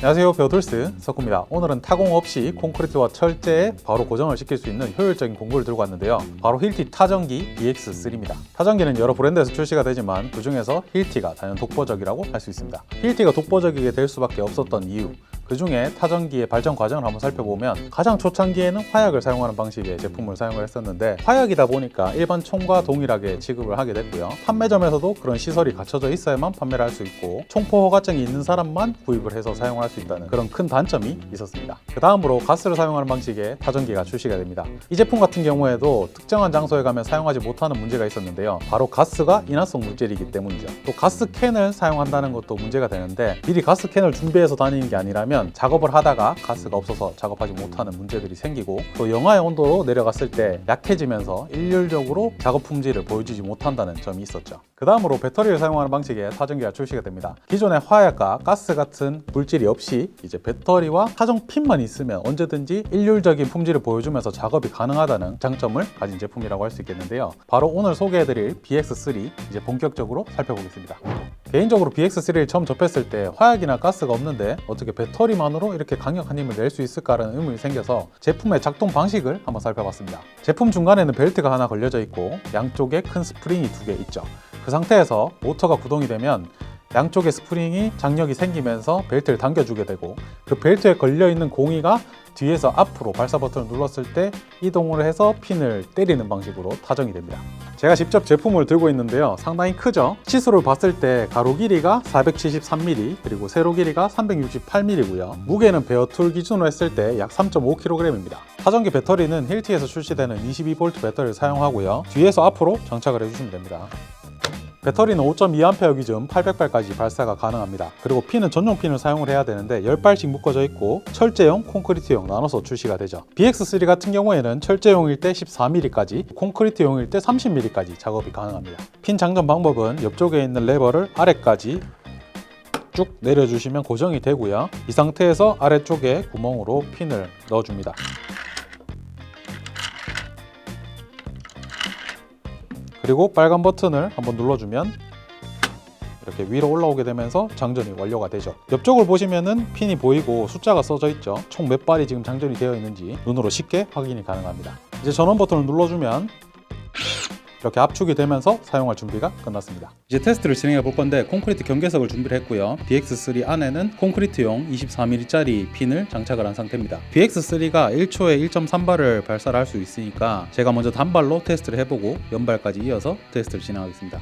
안녕하세요, 배우툴스 석구입니다. 오늘은 타공 없이 콘크리트와 철제에 바로 고정을 시킬 수 있는 효율적인 공구를 들고 왔는데요. 바로 힐티 타전기 BX3입니다. 타전기는 여러 브랜드에서 출시가 되지만 그 중에서 힐티가 단연 독보적이라고 할 수 있습니다. 힐티가 독보적이게 될 수밖에 없었던 이유, 그 중에 타전기의 발전 과정을 한번 살펴보면 가장 초창기에는 화약을 사용하는 방식의 제품을 사용을 했었는데, 화약이다 보니까 일반 총과 동일하게 취급을 하게 됐고요. 판매점에서도 그런 시설이 갖춰져 있어야만 판매를 할 수 있고, 총포 허가증이 있는 사람만 구입을 해서 사용할 수 있다는 그런 큰 단점이 있었습니다. 그 다음으로 가스를 사용하는 방식의 타전기가 출시가 됩니다. 이 제품 같은 경우에도 특정한 장소에 가면 사용하지 못하는 문제가 있었는데요. 바로 가스가 인화성 물질이기 때문이죠. 또 가스캔을 사용한다는 것도 문제가 되는데, 미리 가스캔을 준비해서 다니는 게 아니라면 작업을 하다가 가스가 없어서 작업하지 못하는 문제들이 생기고, 또 영하의 온도로 내려갔을 때 약해지면서 일률적으로 작업 품질을 보여주지 못한다는 점이 있었죠. 그 다음으로 배터리를 사용하는 방식의 타전기가 출시가 됩니다. 기존의 화약과 가스 같은 물질이 없이 이제 배터리와 타전핀만 있으면 언제든지 일률적인 품질을 보여주면서 작업이 가능하다는 장점을 가진 제품이라고 할 수 있겠는데요. 바로 오늘 소개해드릴 BX3 이제 본격적으로 살펴보겠습니다. 개인적으로 BX3를 처음 접했을 때 화약이나 가스가 없는데 어떻게 배터리만으로 이렇게 강력한 힘을 낼 수 있을까라는 의문이 생겨서 제품의 작동 방식을 한번 살펴봤습니다. 제품 중간에는 벨트가 하나 걸려져 있고 양쪽에 큰 스프링이 2개 있죠. 그 상태에서 모터가 구동이 되면 양쪽에 스프링이 장력이 생기면서 벨트를 당겨주게 되고, 그 벨트에 걸려있는 공이가 뒤에서 앞으로 발사 버튼을 눌렀을 때 이동을 해서 핀을 때리는 방식으로 타전이 됩니다. 제가 직접 제품을 들고 있는데요. 상당히 크죠? 치수를 봤을 때 가로 길이가 473mm, 그리고 세로 길이가 368mm고요. 무게는 베어툴 기준으로 했을 때 약 3.5kg입니다. 타전기 배터리는 힐티에서 출시되는 22V 배터리를 사용하고요. 뒤에서 앞으로 장착을 해주시면 됩니다. 배터리는 5.2A 기준 800발까지 발사가 가능합니다. 그리고 핀은 전용 핀을 사용을 해야 되는데 10발씩 묶어져 있고 철제용, 콘크리트용 나눠서 출시가 되죠. BX3 같은 경우에는 철제용일 때 14mm까지, 콘크리트용일 때 30mm까지 작업이 가능합니다. 핀 장전 방법은 옆쪽에 있는 레버를 아래까지 쭉 내려주시면 고정이 되고요. 이 상태에서 아래쪽에 구멍으로 핀을 넣어줍니다. 그리고 빨간 버튼을 한번 눌러주면 이렇게 위로 올라오게 되면서 장전이 완료가 되죠. 옆쪽을 보시면은 핀이 보이고 숫자가 써져 있죠. 총 몇 발이 지금 장전이 되어 있는지 눈으로 쉽게 확인이 가능합니다. 이제 전원 버튼을 눌러주면 이렇게 압축이 되면서 사용할 준비가 끝났습니다. 이제 테스트를 진행해 볼 건데, 콘크리트 경계석을 준비를 했고요. BX3 안에는 콘크리트용 24mm짜리 핀을 장착을 한 상태입니다. BX3가 1초에 1.3발을 발사를 할 수 있으니까 제가 먼저 단발로 테스트를 해보고 연발까지 이어서 테스트를 진행하겠습니다.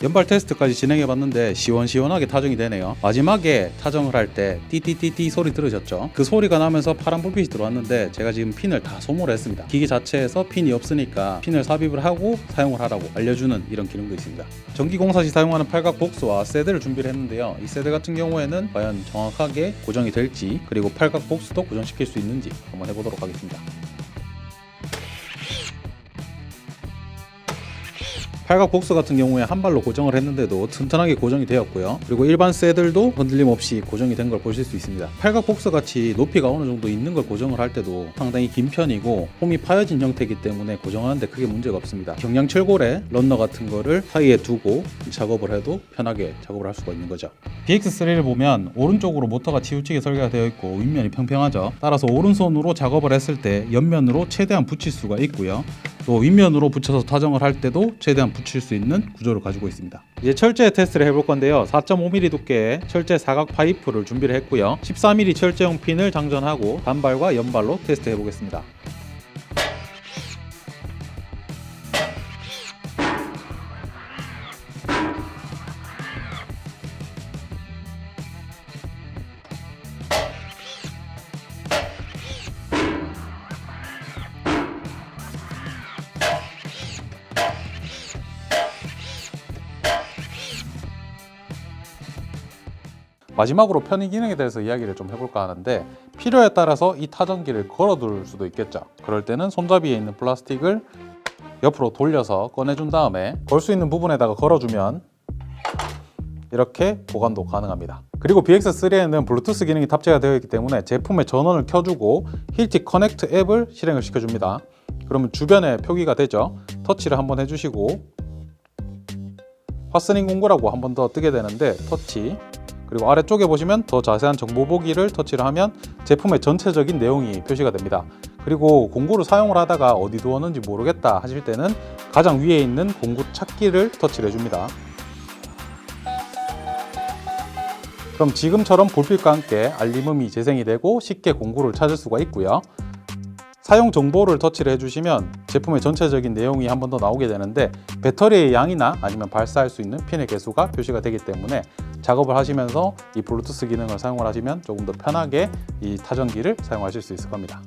연발 테스트까지 진행해봤는데 시원시원하게 타정이 되네요. 마지막에 타정을 할 때 띠띠띠띠 소리 들으셨죠? 그 소리가 나면서 파란 불빛이 들어왔는데 제가 지금 핀을 다 소모를 했습니다. 기기 자체에서 핀이 없으니까 핀을 삽입을 하고 사용을 하라고 알려주는 이런 기능도 있습니다. 전기공사 시 사용하는 팔각 복스와 세대를 준비를 했는데요. 이 세대 같은 경우에는 과연 정확하게 고정이 될지, 그리고 팔각 복스도 고정시킬 수 있는지 한번 해보도록 하겠습니다. 팔각 복스 같은 경우에 한 발로 고정을 했는데도 튼튼하게 고정이 되었고요. 그리고 일반 쇠들도 흔들림 없이 고정이 된 걸 보실 수 있습니다. 팔각 복스 같이 높이가 어느 정도 있는 걸 고정을 할 때도 상당히 긴 편이고 홈이 파여진 형태이기 때문에 고정하는데 크게 문제가 없습니다. 경량 철골에 런너 같은 거를 사이에 두고 작업을 해도 편하게 작업을 할 수가 있는 거죠. BX3를 보면 오른쪽으로 모터가 치우치게 설계가 되어 있고 윗면이 평평하죠. 따라서 오른손으로 작업을 했을 때 옆면으로 최대한 붙일 수가 있고요. 또 윗면으로 붙여서 타정을 할 때도 최대한 붙일 수 있는 구조를 가지고 있습니다. 이제 철제 테스트를 해볼 건데요. 4.5mm 두께의 철제 사각 파이프를 준비를 했고요. 14mm 철제용 핀을 장전하고 단발과 연발로 테스트 해보겠습니다. 마지막으로 편의 기능에 대해서 이야기를 좀 해볼까 하는데, 필요에 따라서 이 타전기를 걸어둘 수도 있겠죠. 그럴 때는 손잡이에 있는 플라스틱을 옆으로 돌려서 꺼내준 다음에 걸 수 있는 부분에다가 걸어주면 이렇게 보관도 가능합니다. 그리고 BX3에는 블루투스 기능이 탑재가 되어 있기 때문에 제품의 전원을 켜주고 힐티 커넥트 앱을 실행을 시켜줍니다. 그러면 주변에 표기가 되죠. 터치를 한번 해주시고 화스닝 공구라고 한 번 더 뜨게 되는데 터치, 그리고 아래쪽에 보시면 더 자세한 정보 보기를 터치를 하면 제품의 전체적인 내용이 표시가 됩니다. 그리고 공구를 사용을 하다가 어디 두었는지 모르겠다 하실 때는 가장 위에 있는 공구 찾기를 터치를 해줍니다. 그럼 지금처럼 불빛과 함께 알림음이 재생이 되고 쉽게 공구를 찾을 수가 있고요. 사용 정보를 터치를 해주시면 제품의 전체적인 내용이 한 번 더 나오게 되는데, 배터리의 양이나 아니면 발사할 수 있는 핀의 개수가 표시가 되기 때문에 작업을 하시면서 이 블루투스 기능을 사용을 하시면 조금 더 편하게 이 타전기를 사용하실 수 있을 겁니다.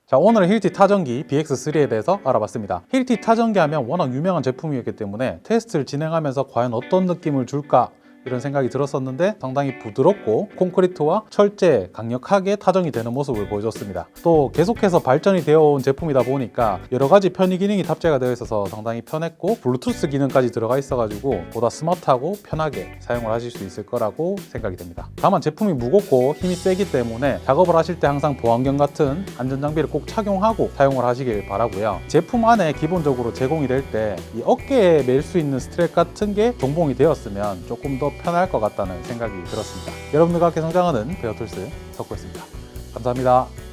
자, 오늘은 힐티 타전기 BX3에 대해서 알아봤습니다. 힐티 타전기 하면 워낙 유명한 제품이었기 때문에 테스트를 진행하면서 과연 어떤 느낌을 줄까 이런 생각이 들었었는데, 상당히 부드럽고 콘크리트와 철제에 강력하게 타전이 되는 모습을 보여줬습니다. 또 계속해서 발전이 되어 온 제품이다 보니까 여러 가지 편의 기능이 탑재가 되어 있어서 상당히 편했고, 블루투스 기능까지 들어가 있어가지고 보다 스마트하고 편하게 사용을 하실 수 있을 거라고 생각이 됩니다. 다만 제품이 무겁고 힘이 세기 때문에 작업을 하실 때 항상 보안경 같은 안전장비를 꼭 착용하고 사용을 하시길 바라고요. 제품 안에 기본적으로 제공이 될 때 이 어깨에 멜 수 있는 스트랩 같은 게 동봉이 되었으면 조금 더 편할 것 같다는 생각이 들었습니다. 여러분들과 함께 성장하는 베어툴스 덕후였습니다. 감사합니다.